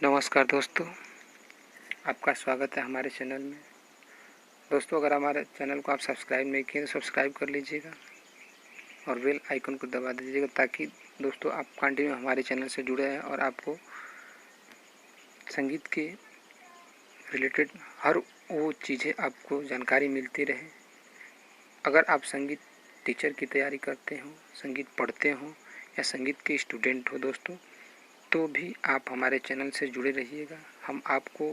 नमस्कार दोस्तों, आपका स्वागत है हमारे चैनल में। दोस्तों, अगर हमारे चैनल को आप सब्सक्राइब नहीं किए तो सब्सक्राइब कर लीजिएगा और बेल आइकन को दबा दीजिएगा ताकि दोस्तों आप कंटिन्यू हमारे चैनल से जुड़े रहें और आपको संगीत के रिलेटेड हर वो चीज़ें आपको जानकारी मिलती रहे। अगर आप संगीत टीचर की तैयारी करते हो, संगीत पढ़ते हो या संगीत के स्टूडेंट हो दोस्तों, तो भी आप हमारे चैनल से जुड़े रहिएगा। हम आपको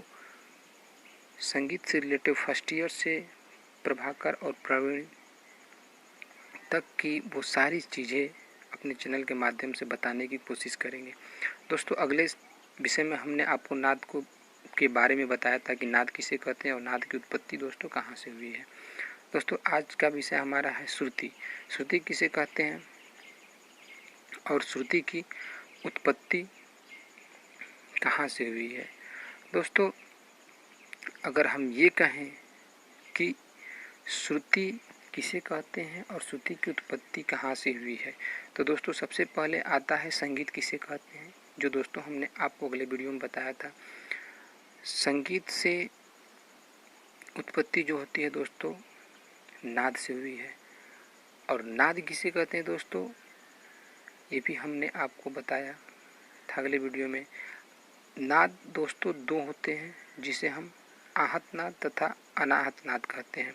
संगीत से रिलेटेड फर्स्ट ईयर से प्रभाकर और प्रवीण तक की वो सारी चीज़ें अपने चैनल के माध्यम से बताने की कोशिश करेंगे। दोस्तों, अगले विषय में हमने आपको नाद को के बारे में बताया था कि नाद किसे कहते हैं और नाद की उत्पत्ति दोस्तों कहाँ से हुई है। दोस्तों, आज का विषय हमारा है श्रुति। श्रुति किसे कहते हैं और श्रुति की उत्पत्ति कहाँ से हुई है। दोस्तों, अगर हम ये कहें कि श्रुति किसे कहते हैं और श्रुति की उत्पत्ति कहाँ से हुई है, तो दोस्तों सबसे पहले आता है संगीत किसे कहते हैं, जो दोस्तों हमने आपको अगले वीडियो में बताया था। संगीत से उत्पत्ति जो होती है दोस्तों नाद से हुई है। और नाद किसे कहते हैं दोस्तों, ये भी हमने आपको बताया था अगले वीडियो में। नाद दोस्तों दो होते हैं, जिसे हम आहत नाद तथा अनाहत नाद कहते हैं।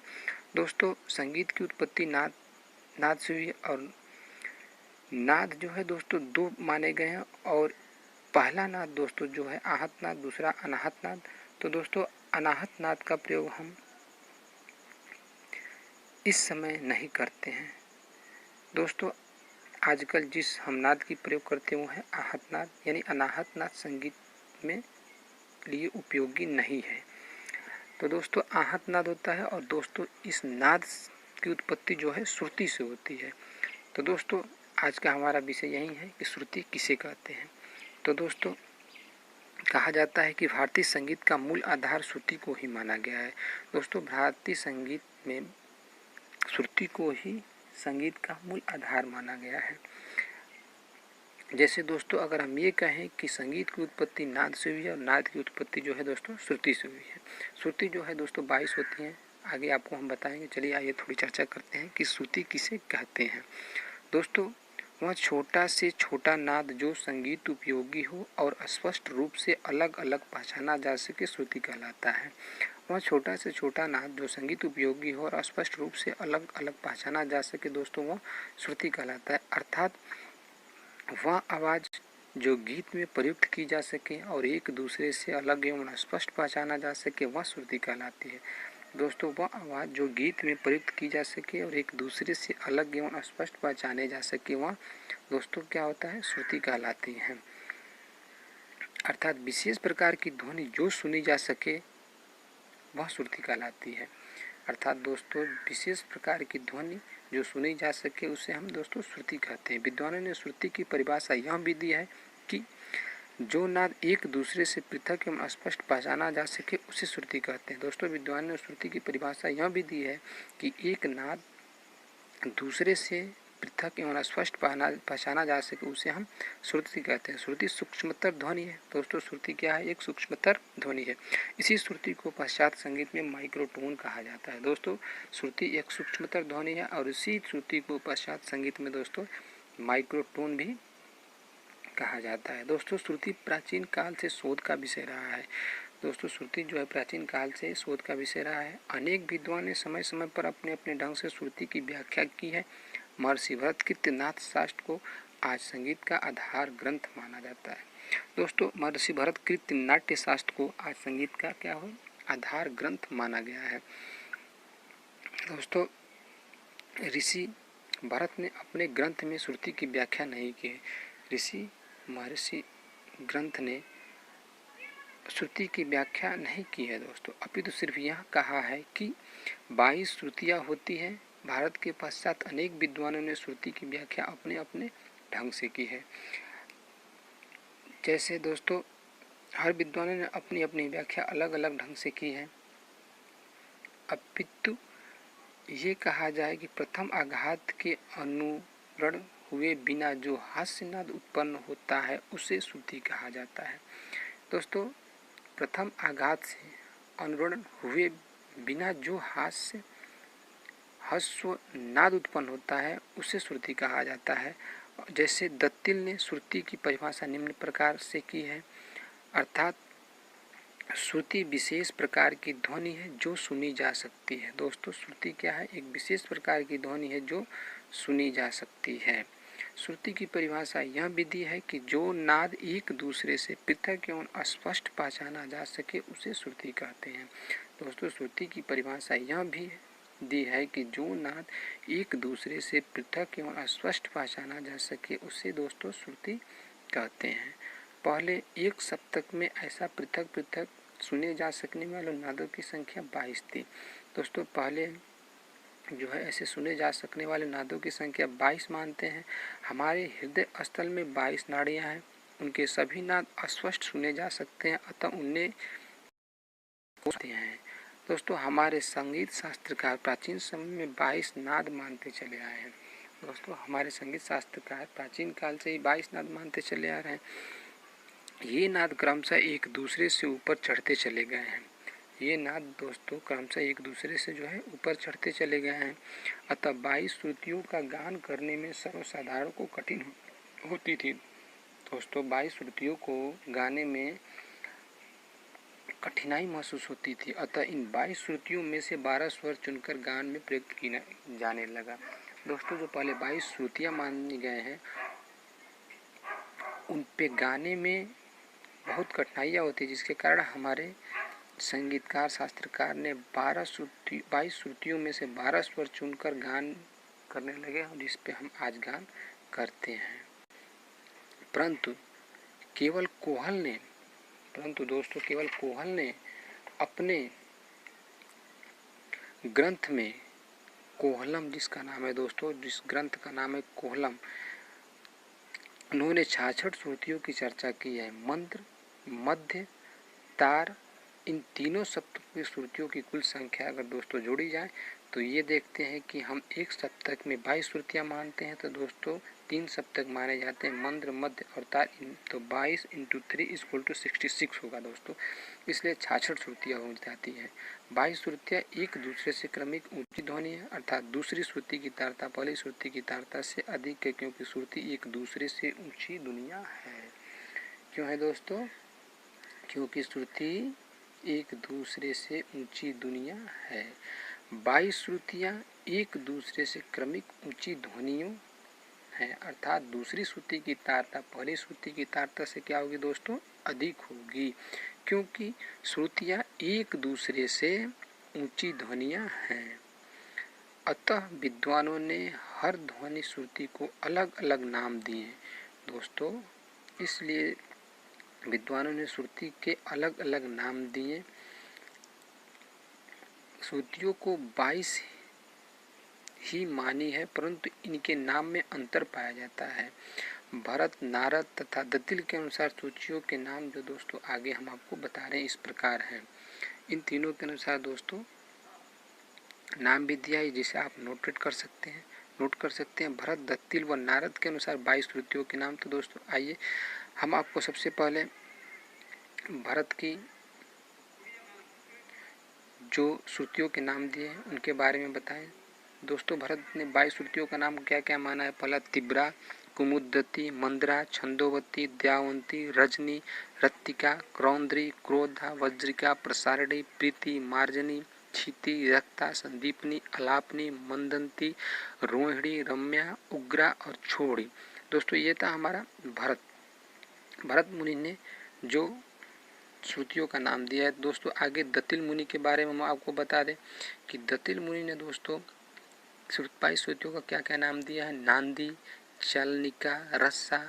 दोस्तों, संगीत की उत्पत्ति नाद से हुई है और नाद जो है दोस्तों दो माने गए हैं और पहला नाद दोस्तों जो है आहत नाद, दूसरा अनाहत नाद। तो दोस्तों अनाहत नाद का प्रयोग हम इस समय नहीं करते हैं। दोस्तों, आजकल जिस हम नाद की प्रयोग करते हैं वो है आहत नाद, यानी अनाहत नाद संगीत में लिए उपयोगी नहीं है। तो दोस्तों आहत नाद होता है और दोस्तों इस नाद की उत्पत्ति जो है श्रुति से होती है। तो दोस्तों आज का हमारा विषय यही है कि श्रुति किसे कहते हैं। तो दोस्तों कहा जाता है कि भारतीय संगीत का मूल आधार श्रुति को ही माना गया है। दोस्तों, भारतीय संगीत में श्रुति को ही संगीत का मूल आधार माना गया है। जैसे दोस्तों अगर हम ये कहें कि संगीत की उत्पत्ति नाद से हुई है और नाद की उत्पत्ति जो है दोस्तों श्रुति से हुई है। श्रुति जो है दोस्तों 22 होती हैं, आगे आपको हम बताएंगे। चलिए आइए थोड़ी चर्चा करते हैं कि श्रुति किसे कहते हैं। दोस्तों, वह छोटा से छोटा नाद जो संगीत उपयोगी हो और स्पष्ट रूप से अलग अलग पहचाना जा सके श्रुति कहलाता है। वह छोटा से छोटा नाद जो संगीत उपयोगी हो और स्पष्ट रूप से अलग अलग पहचाना जा सके दोस्तों वह श्रुति कहलाता है। अर्थात वह आवाज़ जो गीत में प्रयुक्त की जा सके और एक दूसरे से अलग एवं स्पष्ट पहचाना जा सके वह श्रुति कहलाती है। दोस्तों, वह आवाज़ जो गीत में प्रयुक्त की जा सके और एक दूसरे से अलग एवं स्पष्ट पहचाने जा सके वह दोस्तों क्या होता है, श्रुति कहलाती है। अर्थात विशेष प्रकार की ध्वनि जो सुनी जा सके वह श्रुति कहलाती है। अर्थात दोस्तों विशेष प्रकार की ध्वनि जो सुनी जा सके उसे हम दोस्तों श्रुति कहते हैं। विद्वानों ने श्रुति की परिभाषा यह भी दी है कि जो नाद एक दूसरे से पृथक एवं स्पष्ट पहचाना जा सके उसे श्रुति कहते हैं। दोस्तों, विद्वानों ने श्रुति की परिभाषा यह भी दी है कि एक नाद दूसरे से पृथक एवं स्पष्ट पहचाना जा सके उसे हम श्रुति कहते हैं। श्रुति सूक्ष्मतर ध्वनि है। दोस्तों, श्रुति क्या है, एक सूक्ष्मतर ध्वनि है। इसी श्रुति को पश्चात संगीत में माइक्रोटोन कहा जाता है। दोस्तों, श्रुति एक सूक्ष्मतर ध्वनि है और इसी श्रुति को पश्चात संगीत में दोस्तों माइक्रोटोन भी कहा जाता है। दोस्तों, श्रुति प्राचीन काल से शोध का विषय रहा है। दोस्तों, श्रुति जो है प्राचीन काल से शोध का विषय रहा है। अनेक विद्वान ने समय समय पर अपने अपने ढंग से श्रुति की व्याख्या की है। महर्षि भरत कृत्य नाट्य शास्त्र को आज संगीत का आधार ग्रंथ माना जाता है। दोस्तों, महर्षि भरत कृत्य नाट्य शास्त्र को आज संगीत का क्या हो, आधार ग्रंथ माना गया है। दोस्तों, ऋषि भरत ने अपने ग्रंथ में श्रुति की व्याख्या नहीं की है। ऋषि महर्षि ग्रंथ ने श्रुति की व्याख्या नहीं की है दोस्तों, अपितु सिर्फ यह कहा है कि 22 श्रुतियाँ होती हैं। भारत के पश्चात अनेक विद्वानों ने श्रुति की व्याख्या अपने अपने ढंग से की है। जैसे दोस्तों हर विद्वानों ने अपनी अपनी व्याख्या अलग अलग ढंग से की है। अपितु ये कहा जाए कि प्रथम आघात के अनुरण हुए बिना जो हास्यनाद उत्पन्न होता है उसे श्रुति कहा जाता है। दोस्तों प्रथम आघात से अनुरण हुए बिना जो हास्य हस्व नाद उत्पन्न होता है उसे श्रुति कहा जाता है। जैसे दत्तिल ने श्रुति की परिभाषा निम्न प्रकार से की है, अर्थात श्रुति विशेष प्रकार की ध्वनि है जो सुनी जा सकती है। दोस्तों श्रुति क्या है? एक विशेष प्रकार की ध्वनि है जो सुनी जा सकती है। श्रुति की परिभाषा यह विधि है कि जो नाद एक दूसरे से पृथक एवं अस्पष्ट पहचाना जा सके उसे श्रुति कहते हैं। दोस्तों श्रुति की परिभाषा यह भी दी है कि जो नाद एक दूसरे से पृथक एवं अस्पष्ट पहचाना जा सके उसे दोस्तों श्रुति कहते हैं। पहले एक सप्तक में ऐसा पृथक पृथक सुने जा सकने वाले नादों की संख्या 22 थी। दोस्तों पहले जो है ऐसे सुने जा सकने वाले नादों की संख्या 22 मानते हैं। हमारे हृदय स्थल में 22 नाड़ियां हैं, उनके सभी नाद अस्पष्ट सुने जा सकते हैं, अतः उन्हें होते हैं। दोस्तों हमारे संगीत शास्त्रकार प्राचीन समय में 22 नाद मानते चले आए हैं। दोस्तों हमारे संगीत शास्त्रकार प्राचीन काल से ही 22 नाद मानते चले आ रहे हैं। ये नाद क्रमशः एक दूसरे से ऊपर चढ़ते चले गए हैं। ये नाद दोस्तों क्रमशः एक दूसरे से जो है ऊपर चढ़ते चले गए हैं। अतः 22 श्रुतियों का गान करने में सर्वसाधारण को कठिन होती थी। दोस्तों 22 श्रुतियों को गाने में कठिनाई महसूस होती थी, अतः इन 22 श्रुतियों में से 12 स्वर चुनकर गान में प्रयुक्त किया जाने लगा। दोस्तों जो पहले 22 श्रुतियाँ माने गए हैं उन पे गाने में बहुत कठिनाइयाँ होती, जिसके कारण हमारे संगीतकार शास्त्रकार ने 22 श्रुतियों में से 12 स्वर चुनकर गान करने लगे, जिस पे हम आज गान करते हैं। परंतु दोस्तों केवल कोहल ने अपने ग्रंथ में कोहलम, जिसका नाम है दोस्तों, जिस ग्रंथ का नाम है कोहलम, उन्होंने 66 श्रुतियों की चर्चा की है। मंत्र, मध्य, तार, इन तीनों सप्तकों की श्रुतियों की कुल संख्या अगर दोस्तों जोड़ी जाए तो ये देखते हैं कि हम एक सप्तक में 22 श्रुतियाँ मानते हैं, तो दोस्तों 3 सप्तक माने जाते हैं, मंत्र, मध्य और तार। तो 22 × 3 = 66 होगा दोस्तों, इसलिए 66 श्रुतियाँ हो जाती हैं। 22 श्रुतियाँ एक दूसरे से क्रमिक ऊंची ध्वनि है, अर्थात दूसरी श्रुति की तारता पहली श्रुति की तारता से अधिक है, क्योंकि श्रुति एक दूसरे से ऊंची दुनिया है। क्यों है दोस्तों? क्योंकि श्रुति एक दूसरे से ऊंची दुनिया है। 22 श्रुतियाँ एक दूसरे से क्रमिक ऊंची ध्वनियों हैं, अर्थात दूसरी श्रुति की तारता पहली श्रुति की तारता से क्या होगी दोस्तों? अधिक होगी, क्योंकि श्रुतियाँ एक दूसरे से ऊंची ध्वनियाँ हैं। अतः विद्वानों ने हर ध्वनि श्रुति को अलग अलग नाम दिए दोस्तों, इसलिए विद्वानों ने श्रुति के अलग अलग नाम दिए। श्रुतियों को 22 ही मानी है, परंतु इनके नाम में अंतर पाया जाता है। भरत, नारद तथा दत्तिल के अनुसार श्रुतियों के नाम जो दोस्तों आगे हम आपको बता रहे हैं इस प्रकार हैं। इन तीनों के अनुसार दोस्तों नाम भी दिया है, जिसे आप नोट कर सकते हैं। भरत, दत्तिल व नारद के अनुसार 22 श्रुतियों के नाम। तो दोस्तों आइए हम आपको सबसे पहले भरत की जो श्रुतियों के नाम दिए हैं उनके बारे में बताएं। दोस्तों भरत ने 22 श्रुतियों का नाम क्या क्या माना है? पहला तिब्रा, कुमुदती, मंद्रा, छंदोवती, द्यावंती, रजनी, रत्तिका, क्रौंद्री, क्रोधा, वज्रिका, प्रसारणी, प्रीति, मार्जनी, क्षिति, रक्ता, संदीपनी, अलापनी, मंदंती, रोहिणी, रम्या, उग्रा और छोड़ी। दोस्तों ये था हमारा भरत मुनि ने जो श्रुतियों का नाम दिया है। दोस्तों आगे दत्तिल मुनि के बारे में हम आपको बता दें कि दत्तिल मुनि ने दोस्तों 22 श्रुतियों का क्या क्या नाम दिया है? नांदी, चलनिका, रस्सा,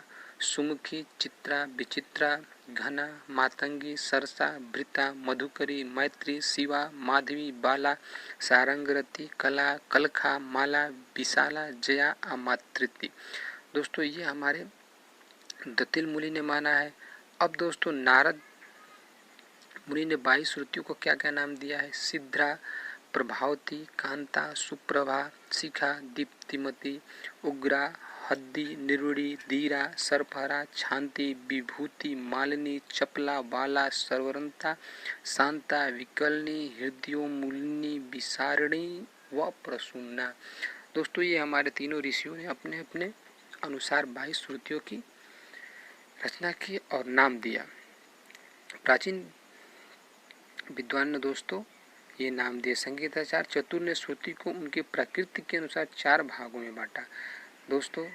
सुमुखी, चित्रा, विचित्रा, घना, मातंगी, सरसा, भृता, मधुकरी, मैत्री, शिवा, माधवी, बाला, सारंगरती, कला, कलखा, माला, विशाला, जया, अमातृति। दोस्तों ये हमारे दत्तिल मुनि ने माना है। अब दोस्तों नारद मुनि ने 22 श्रुतियों को क्या क्या नाम दिया है? सिद्रा, प्रभावती, कांता, सुप्रभा, शिखा, दीप्तिमती, उग्रा, हद्दी, निर्वड़ी, धीरा, सरफहरा, छांति, विभूति, मालिनी, चपला, बाला, सरवरंता, शांता, विकलनी, हृदयोमूलिनी, विसारणी व प्रसून्ना। दोस्तों ये हमारे तीनों ऋषियों ने अपने अपने अनुसार 22 श्रुतियों की रचना की और नाम दिया। प्राचीन विद्वान ने दोस्तों ये नाम दिए। संगीताचार्य चतुर ने श्रुति को उनकी प्रकृति के अनुसार 4 भागों में बांटा। दोस्तों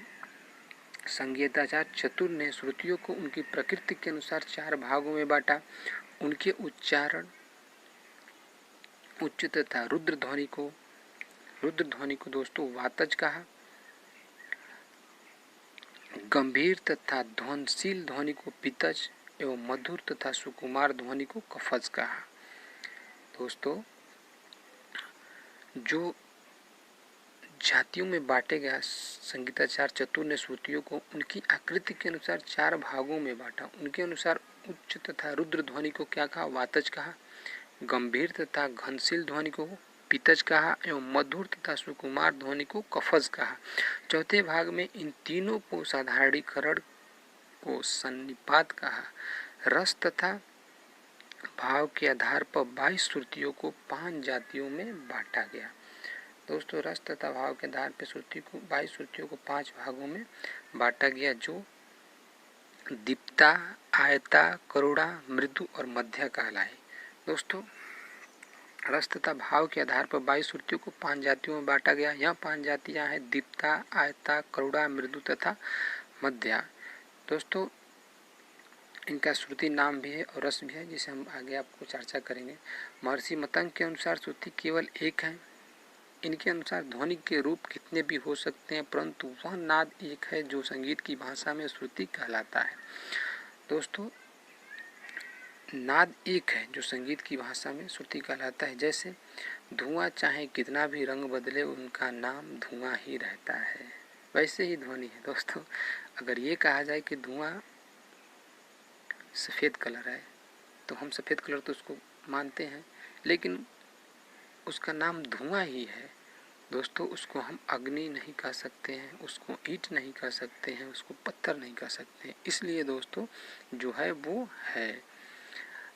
संगीताचार्य चतुर ने श्रुतियों को उनकी प्रकृति के अनुसार 4 भागों में बांटा। उनके उच्चारण उच्च तथा रुद्र ध्वनि को दोस्तों वातज कहा। गंभीर तथा ध्वनशील ध्वनि को पितज एवं मधुर तथा सुकुमार ध्वनि को कफज कहा। दोस्तों जो जातियों में बांटे गया संगीताचार्य चतुर ने श्रुतियों को उनकी आकृति के अनुसार 4 भागों में बांटा। उनके अनुसार उच्च तथा रुद्र ध्वनि को क्या कहा? वातज कहा। गंभीर तथा घनशील ध्वनि को पितज कहा एवं मधुर तथा सुकुमार ध्वनि को कफज कहा। चौथे भाग में इन तीनों को साधारणीकरण को सन्निपात कहा। रस तथा भाव के आधार पर 22 श्रुतियों को 5 जातियों में बांटा गया। दोस्तों रस तथा भाव के आधार पर 22 श्रुतियों को 5 भागों में बांटा गया, जो दीप्ता, आयता, करुणा, मृदु और मध्य कहलाए। दोस्तों रस तथा भाव के आधार पर 22 श्रुतियों को 5 जातियों में बांटा गया। यह 5 जातियां हैं दीप्ता, आयता, करुणा, मृदु तथा मध्या। दोस्तों इनका श्रुति नाम भी है और रस भी है, जिसे हम आगे आपको चर्चा करेंगे। महर्षि मतंग के अनुसार श्रुति केवल एक है। इनके अनुसार ध्वनि के रूप कितने भी हो सकते हैं, परंतु वह नाद एक है जो संगीत की भाषा में श्रुति कहलाता है। दोस्तों नाद एक है जो संगीत की भाषा में श्रुति कहलाता है। जैसे धुआं चाहे कितना भी रंग बदले उनका नाम धुआं ही रहता है, वैसे ही ध्वनि है। दोस्तों अगर ये कहा जाए कि धुआं सफ़ेद कलर है तो हम सफ़ेद कलर तो उसको मानते हैं, लेकिन उसका नाम धुआं ही है। दोस्तों उसको हम अग्नि नहीं कह सकते हैं, उसको ईंट नहीं कह सकते हैं, उसको पत्थर नहीं कह सकते हैं। इसलिए दोस्तों जो है वो है।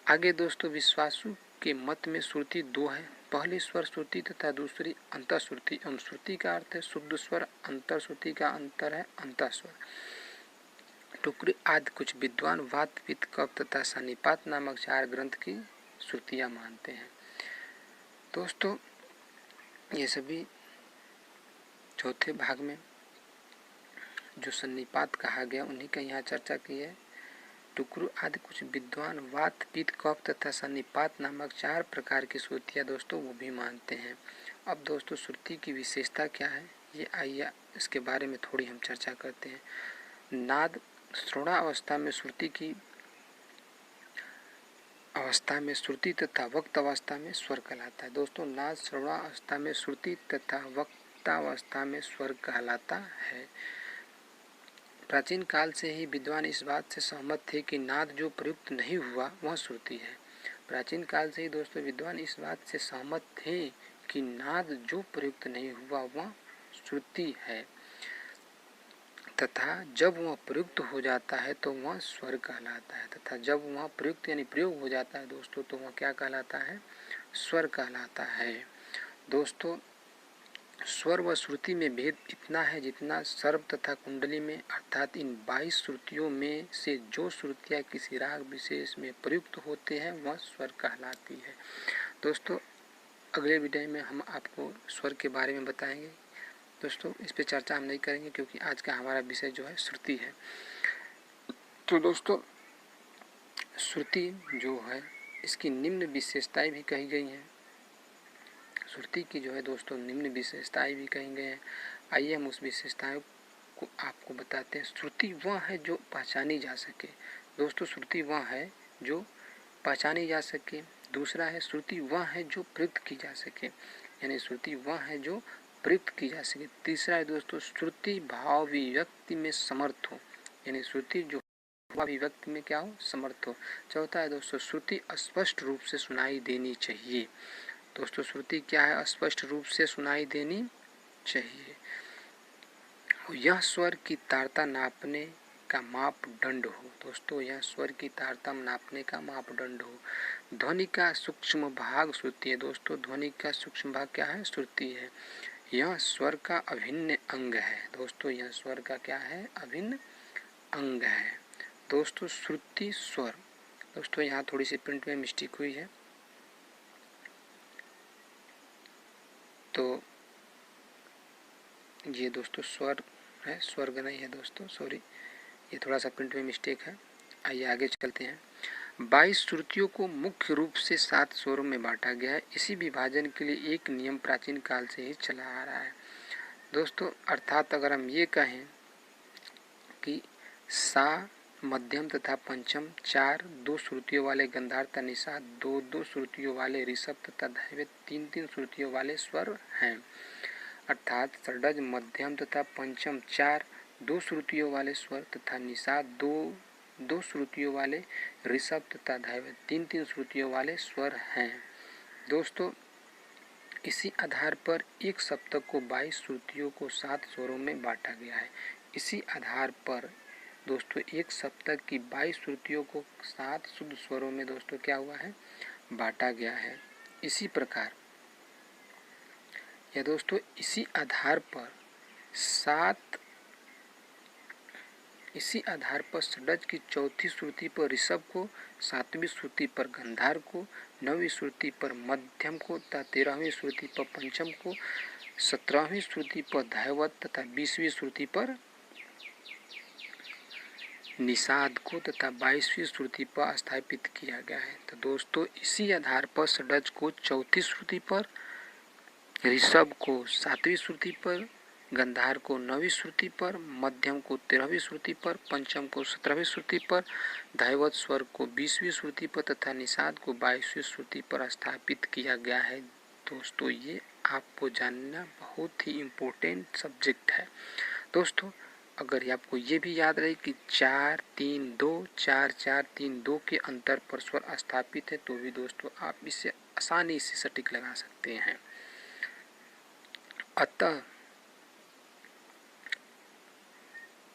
आगे दोस्तों विश्वासु के मत में श्रुति 2 है। पहली स्वर श्रुति तथा दूसरी अंतर श्रुति। एवं श्रुति का अर्थ है शुद्ध स्वर, अंतर श्रुति का अंतर है अंतर स्वर। टुकड़ी आदि कुछ विद्वान वात, पित्त, कफ तथा सन्निपात नामक 4 ग्रंथ की श्रुतियां मानते हैं। दोस्तों ये सभी चौथे भाग में जो सन्निपात कहा गया उन्हीं का यहाँ चर्चा की है। टुकड़ू आदि कुछ विद्वान वात, पित्त, कफ तथा सन्निपात नामक 4 प्रकार की श्रुतियाँ दोस्तों वो भी मानते हैं। अब दोस्तों श्रुति की विशेषता क्या है, ये आइए इसके बारे में थोड़ी हम चर्चा करते हैं। नाद श्रवणावस्था में श्रुति की अवस्था में श्रुति तथा वक्त अवस्था में स्वर कहलाता है। दोस्तों नाद श्रवणावस्था में श्रुति तथा वक्तावस्था में स्वर कहलाता है। प्राचीन काल से ही विद्वान इस बात से सहमत थे कि नाद जो प्रयुक्त नहीं हुआ वह श्रुति है। प्राचीन काल से ही दोस्तों विद्वान इस बात से सहमत थे कि नाद जो प्रयुक्त नहीं हुआ वह श्रुति है, तथा जब वह प्रयुक्त हो जाता है तो वह स्वर कहलाता है। तथा जब वह प्रयुक्त यानी प्रयोग हो जाता है दोस्तों तो वह क्या कहलाता है? स्वर कहलाता है। दोस्तों स्वर व श्रुति में भेद इतना है जितना सर्व तथा कुंडली में, अर्थात इन 22 श्रुतियों में से जो श्रुतियाँ किसी राग विशेष में प्रयुक्त होते हैं वह स्वर कहलाती है। दोस्तों अगले वीडियो में हम आपको स्वर के बारे में बताएंगे। दोस्तों इस पे चर्चा हम नहीं करेंगे क्योंकि आज का हमारा विषय जो है श्रुति है। तो दोस्तों श्रुति जो है इसकी निम्न विशेषताएं भी कही गई हैं। श्रुति की जो है दोस्तों निम्न विशेषताएं भी कही गई हैं। आइए हम उस विशेषताओं को आपको बताते हैं। श्रुति वह है जो पहचानी जा सके। दोस्तों श्रुति वह है जो पहचानी जा सके। दूसरा है श्रुति वह है जो प्रयुक्त की जा सके, यानी श्रुति वह है जो प्रयुक्त की जा सके। तीसरा है दोस्तों श्रुति भाव अभिव्यक्ति में समर्थ हो, यानी श्रुति जो अभिव्यक्ति में क्या हो? समर्थ हो। चौथा है दोस्तों श्रुति स्पष्ट रूप से सुनाई देनी चाहिए। दोस्तों श्रुति क्या है? स्पष्ट रूप से सुनाई देनी चाहिए। यह स्वर की तारता नापने का मापदंड हो। दोस्तों, यह स्वर की तारतम्य नापने का मापदंड हो। ध्वनि का सूक्ष्म भाग श्रुति है। दोस्तों, ध्वनि का सूक्ष्म भाग क्या है? श्रुति है। यह स्वर का अभिन्न अंग है। दोस्तों, यह स्वर का क्या है? अभिन्न अंग है। दोस्तों, श्रुति स्वर। दोस्तों, यहाँ थोड़ी सी प्रिंट में मिस्टेक हुई है, तो ये दोस्तों स्वर है, स्वर्ग नहीं है दोस्तों, सॉरी, ये थोड़ा सा प्रिंट में मिस्टेक है। आइए आगे चलते हैं। 22 श्रुतियों को मुख्य रूप से 7 स्वरों में बांटा गया है। इसी विभाजन के लिए एक नियम प्राचीन काल से ही चला आ रहा है। दोस्तों, अर्थात अगर हम ये कहें कि सा मध्यम तथा पंचम 4 2 श्रुतियों वाले गंधार तथा निषाद 2 2 श्रुतियों वाले ऋषभ तथा दैवत 3 3 श्रुतियों वाले स्वर हैं। अर्थात षड्ज मध्यम तथा पंचम 4 2 श्रुतियों वाले स्वर तथा निषाद 2 2 श्रुतियों वाले ऋषभ तथा दैवत 3 3 श्रुतियों वाले स्वर हैं। दोस्तों, इसी आधार पर एक सप्तक को 22 श्रुतियों को 7 स्वरों में बांटा गया है। इसी आधार पर दोस्तों एक सप्तक की 22 श्रुतियों को 7 शुद्ध स्वरों में दोस्तों क्या हुआ है? बांटा गया है। इसी प्रकार या दोस्तों इसी आधार पर षड्ज की चौथी श्रुति पर ऋषभ को, 7वीं श्रुति पर गंधार को, 9वीं श्रुति पर मध्यम को तथा 13वीं श्रुति पर पंचम को, 17वीं श्रुति पर दैवत तथा 20वीं श्रुति पर निषाद को तथा 22वीं श्रुति पर स्थापित किया गया है। तो दोस्तों इसी आधार पर षड्ज को चौथी श्रुति पर, ऋषभ को 7वीं श्रुति पर, गंधार को 9वीं श्रुति पर, मध्यम को 13वीं श्रुति पर, पंचम को 17वीं श्रुति पर, दैवत स्वर को 20वीं श्रुति पर तथा निषाद को 22वीं श्रुति पर स्थापित किया गया है। दोस्तों, ये आपको जानना बहुत ही इम्पोर्टेंट सब्जेक्ट है। दोस्तों, अगर आपको ये भी याद रहे कि 4 3 2 4 4 3 2 के अंतर पर स्वर स्थापित है, तो भी दोस्तों आप इसे आसानी से सटीक लगा सकते हैं। अतः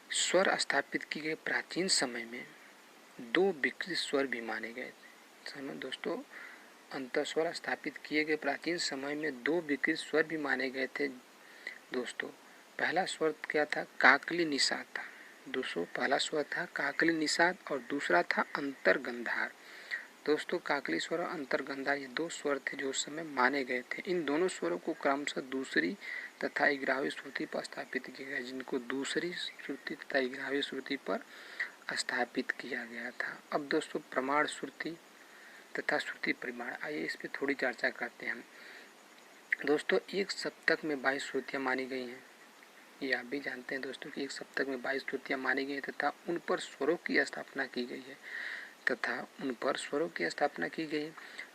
स्वर स्थापित किए गए प्राचीन समय में 2 विकृत स्वर भी माने गए थे। दोस्तों, अंतर स्वर स्थापित किए गए प्राचीन समय में 2 विकृत स्वर भी माने गए थे। दोस्तों, पहला स्वर क्या था? काकली निषाद था। दोस्तों, पहला स्वर था काकली निषाद और दूसरा था अंतर गंधार। दोस्तों, काकली स्वर और अंतर गंधार ये 2 स्वर थे जो उस समय माने गए थे। इन दोनों स्वरों को क्रमशः दूसरी तथा 11वीं श्रुति पर स्थापित किया गया, जिनको दूसरी श्रुति तथा 11वीं श्रुति पर स्थापित किया गया था। अब दोस्तों प्रमाण श्रुति तथा श्रुति परिमाण, आइए इस पर थोड़ी चर्चा करते हैं हम। दोस्तों, एक सप्तक में 22 श्रुतियाँ मानी गई हैं। ये आप भी जानते हैं दोस्तों कि एक सप्तक में 22 श्रुतियाँ मानी गई तथा उन पर स्वरों की स्थापना की गई है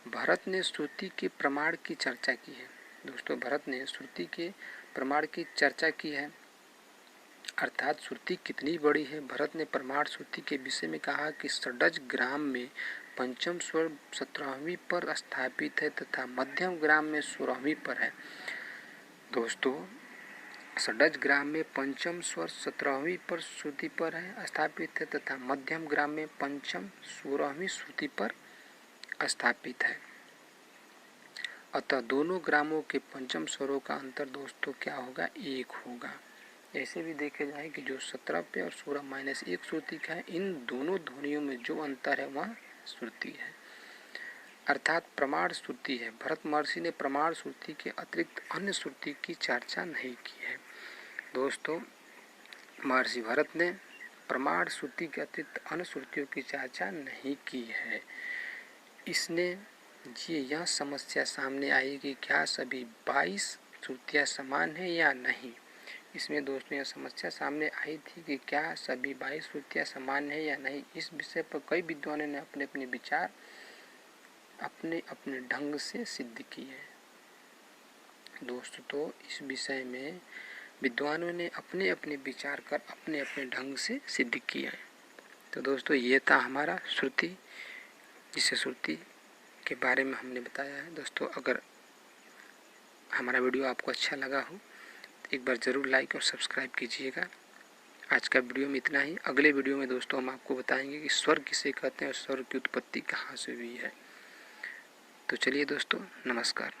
भरत ने श्रुति के प्रमाण की चर्चा की है। दोस्तों, भरत ने श्रुति के प्रमाण की चर्चा की है, अर्थात श्रुति कितनी बड़ी है। भरत ने प्रमाण श्रुति के विषय में कहा कि षड्ज ग्राम में पंचम स्वर 17वीं पर स्थापित है तथा मध्यम ग्राम में 16वीं पर है। दोस्तों, षड्ज ग्राम में पंचम स्वर 17वीं पर श्रुति पर है स्थापित है तथा मध्यम ग्राम में पंचम 16वीं श्रुति पर स्थापित है। अतः दोनों ग्रामों के पंचम स्वरों का अंतर दोस्तों क्या होगा? 1 होगा। ऐसे भी देखे जाए कि जो 17 पे और 16 -1 श्रुति का है, इन दोनों ध्वनियों में जो अंतर है वह श्रुति है, अर्थात प्रमाण श्रुति है। भरत महर्षि ने प्रमाण श्रुति के अतिरिक्त अन्य श्रुति की चर्चा नहीं की है। दोस्तों, महर्षि भरत ने प्रमाण श्रुति के अतिरिक्त अन्य श्रुतियों की चर्चा नहीं की है। इसने यह समस्या सामने आई कि क्या सभी 22 श्रुतियाँ समान है या नहीं। इसमें दोस्तों यह समस्या सामने आई थी कि क्या सभी 22 श्रुतियाँ समान है या नहीं। इस विषय पर कई विद्वानों ने अपने अपने विचार अपने अपने ढंग से सिद्ध किए। दोस्तों, तो इस विषय में विद्वानों ने अपने अपने विचार कर अपने अपने ढंग से सिद्ध किया है। तो दोस्तों, ये था हमारा श्रुति, जिसे श्रुति के बारे में हमने बताया है। दोस्तों, अगर हमारा वीडियो आपको अच्छा लगा हो एक बार ज़रूर लाइक और सब्सक्राइब कीजिएगा। आज का वीडियो में इतना ही। अगले वीडियो में दोस्तों हम आपको बताएंगे कि स्वर किसे कहते हैं और स्वर की उत्पत्ति कहाँ से हुई है। तो चलिए दोस्तों, नमस्कार।